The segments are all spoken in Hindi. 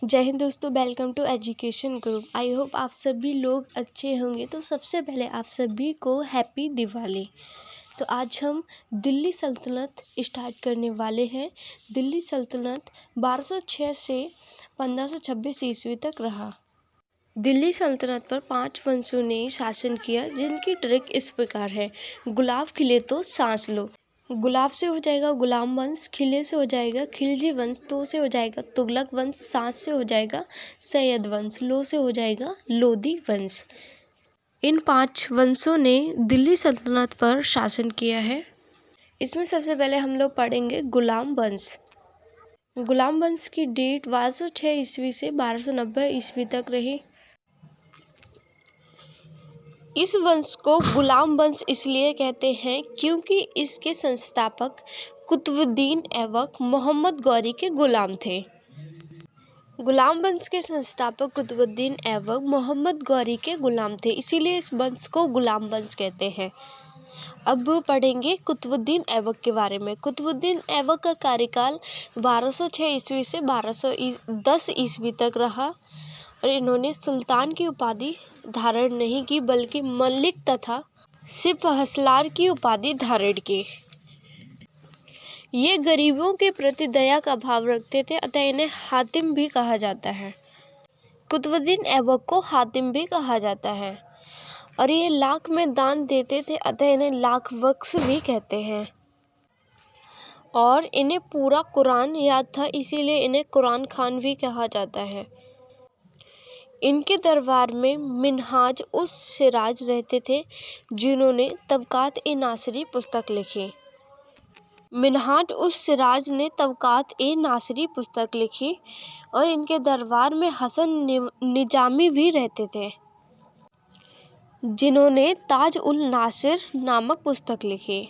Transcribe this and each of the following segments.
जय हिंद दोस्तों, welcome to education group. I hope आप सभी लोग अच्छे होंगे। तो सबसे पहले आप सभी को हैप्पी दिवाली। तो आज हम दिल्ली सल्तनत स्टार्ट करने वाले हैं। दिल्ली सल्तनत 1206 से 1526 ईस्वी तक रहा। दिल्ली सल्तनत पर 5 वंशों ने शासन किया, जिनकी ट्रिक इस प्रकार है। गुलाब खिले तो सांस लो। गुलाब से हो जाएगा गुलाम वंश, खिले से हो जाएगा खिलजी वंश, तो से हो जाएगा तुगलक वंश, सांस से हो जाएगा सैयद वंश, लो से हो जाएगा लोदी वंश। इन 5 वंशों ने दिल्ली सल्तनत पर शासन किया है। इसमें सबसे पहले हम लोग पढ़ेंगे गुलाम वंश। गुलाम वंश की डेट 1206 ईस्वी से 1290 ईस्वी तक रही। इस वंश को गुलाम वंश इसलिए कहते हैं क्योंकि इसके संस्थापक कुतुबुद्दीन ऐबक मोहम्मद गौरी के गुलाम थे। गुलाम वंश के संस्थापक कुतुबुद्दीन ऐबक मोहम्मद गौरी के गुलाम थे, इसीलिए इस वंश को गुलाम वंश कहते हैं। अब पढ़ेंगे कुतुबुद्दीन ऐबक के बारे में। कुतुबुद्दीन ऐबक का कार्यकाल 1206 ईस्वी से 1210 ईस्वी तक रहा और इन्होंने सुल्तान की उपाधि धारण नहीं की, बल्कि मलिक तथा सिपहसालार की उपाधि धारण की। ये गरीबों के प्रति दया का भाव रखते थे, अतः इन्हें हातिम भी कहा जाता है। कुतुबुद्दीन ऐबक को हातिम भी कहा जाता है और ये लाख में दान देते थे, अतः इन्हें लाख बख्श भी कहते हैं। और इन्हें पूरा कुरान याद था, इसीलिए इन्हें कुरान खान भी कहा जाता है। इनके दरबार में मिन्हाज उस सिराज रहते थे जिन्होंने तबकात-ए-नासिरी पुस्तक लिखी। मिन्हाज उस सिराज ने तबकात-ए-नासिरी पुस्तक लिखी और इनके दरबार में हसन निजामी भी रहते थे, जिन्होंने ताज-उल-नासिर नामक पुस्तक लिखी।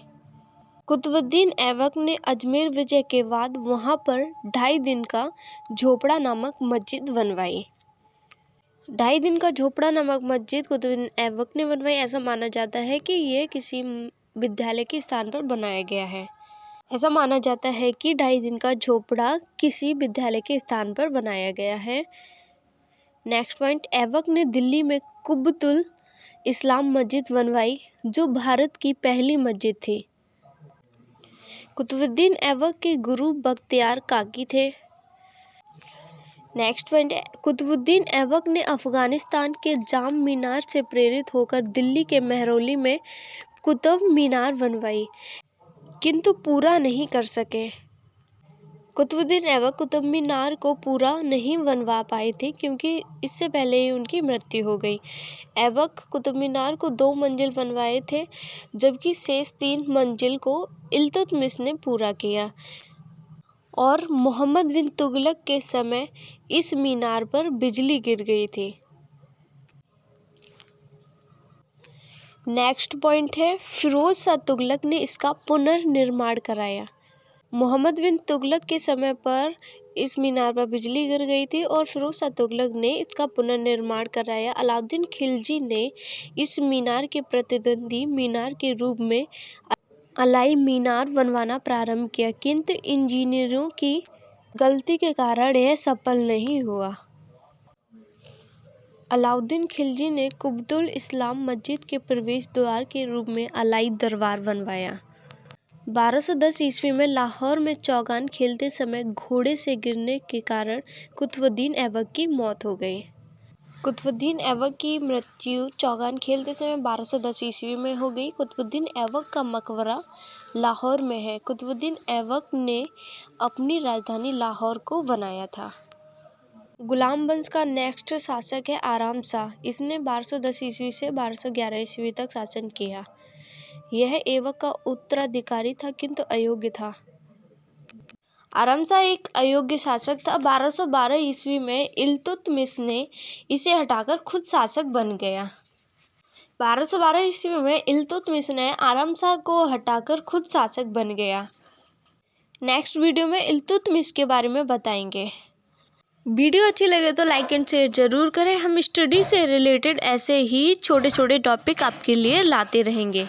कुतुबुद्दीन ऐबक ने अजमेर विजय के बाद वहां पर 2.5 दिन का झोपड़ा नामक मस्जिद बनवाई। 2.5 दिन का झोपड़ा नामक मस्जिद कुतुबुद्दीन ऐबक ने बनवाई। ऐसा माना जाता है कि ये किसी विद्यालय के स्थान पर बनाया गया है। ऐसा माना जाता है कि 2.5 दिन का झोपड़ा किसी विद्यालय के स्थान पर बनाया गया है। नेक्स्ट पॉइंट, ऐबक ने दिल्ली में कुब्बतुल इस्लाम मस्जिद बनवाई, जो भारत की पहली मस्जिद थी। कुतुबुद्दीन ऐबक के गुरु बख्तियार काकी थे। नेक्स्ट पॉइंट है, कुतुबुद्दीन ऐबक ने अफगानिस्तान के जाम मीनार से प्रेरित होकर दिल्ली के मेहरौली में कुतुब मीनार बनवाई, किंतु पूरा नहीं कर सके। कुतुबुद्दीन ऐबक कुतुब मीनार को पूरा नहीं बनवा पाए थे, क्योंकि इससे पहले ही उनकी मृत्यु हो गई। ऐबक कुतुब मीनार को 2 मंजिल बनवाए थे, जबकि शेष 3 मंजिल को इल्तुतमिश ने पूरा किया और मोहम्मद बिन तुगलक के समय इस मीनार पर बिजली गिर गई थी। नेक्स्ट पॉइंट है, फिरोज शाह तुगलक ने इसका पुनर्निर्माण कराया। मोहम्मद बिन तुगलक के समय पर इस मीनार पर बिजली गिर गई थी और फिरोज शाह तुगलक ने इसका पुनर्निर्माण कराया। अलाउद्दीन खिलजी ने इस मीनार के प्रतिद्वंदी मीनार के रूप में अलाई मीनार बनवाना प्रारंभ किया, किंतु इंजीनियरों की गलती के कारण यह सफल नहीं हुआ। अलाउद्दीन खिलजी ने कुब्बतुल इस्लाम मस्जिद के प्रवेश द्वार के रूप में अलाई दरबार बनवाया। 1210 ईस्वी में लाहौर में चौगान खेलते समय घोड़े से गिरने के कारण कुतुबुद्दीन ऐबक की मौत हो गई। कुतुबुद्दीन ऐबक की मृत्यु चौगान खेलते समय 1210 ईस्वी में हो गई। कुतुबुद्दीन ऐबक का मकबरा लाहौर में है। कुतुबुद्दीन ऐबक ने अपनी राजधानी लाहौर को बनाया था। गुलाम वंश का नेक्स्ट शासक है आराम शाह। इसने 1210 ईस्वी से 1211 ईस्वी तक शासन किया। यह ऐबक का उत्तराधिकारी था, किंतु अयोग्य था। आराम शाह एक अयोग्य शासक था। 1212 ईस्वी में इल्तुतमिश ने इसे हटाकर खुद शासक बन गया। 1212 ईस्वी में इल्तुतमिश ने आराम शाह को हटाकर खुद शासक बन गया। नेक्स्ट वीडियो में इल्तुतमिश के बारे में बताएंगे। वीडियो अच्छी लगे तो लाइक एंड शेयर जरूर करें। हम स्टडी से रिलेटेड ऐसे ही छोटे छोटे टॉपिक आपके लिए लाते रहेंगे।